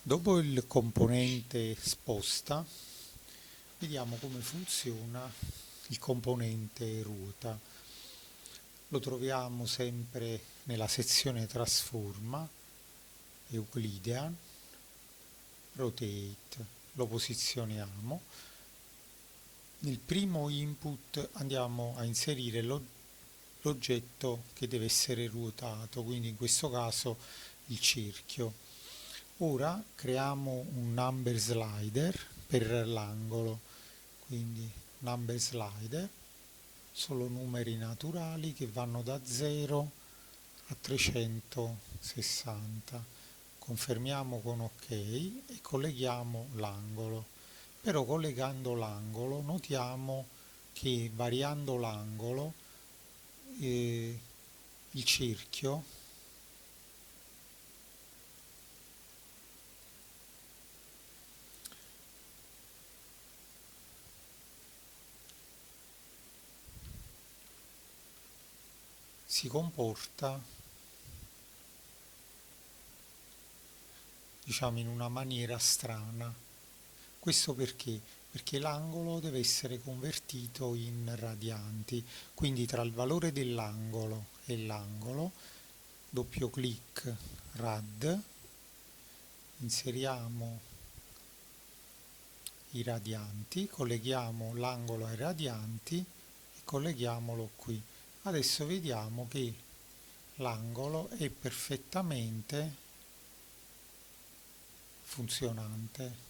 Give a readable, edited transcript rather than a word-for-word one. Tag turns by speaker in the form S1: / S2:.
S1: Dopo il componente sposta, vediamo come funziona il componente ruota. Lo troviamo sempre nella sezione trasforma, Euclidean, rotate, lo posizioniamo. Nel primo input andiamo a inserire l'oggetto che deve essere ruotato, quindi in questo caso il cerchio. Ora creiamo un number slider per l'angolo, quindi number slider, solo numeri naturali che vanno da 0 a 360. Confermiamo con ok e colleghiamo l'angolo. Però collegando l'angolo notiamo che variando l'angolo il cerchio si comporta, diciamo, in una maniera strana. Questo perché? Perché l'angolo deve essere convertito in radianti, quindi tra il valore dell'angolo e l'angolo, doppio clic rad, inseriamo i radianti, colleghiamo l'angolo ai radianti e colleghiamolo qui. Adesso vediamo che l'angolo è perfettamente funzionante.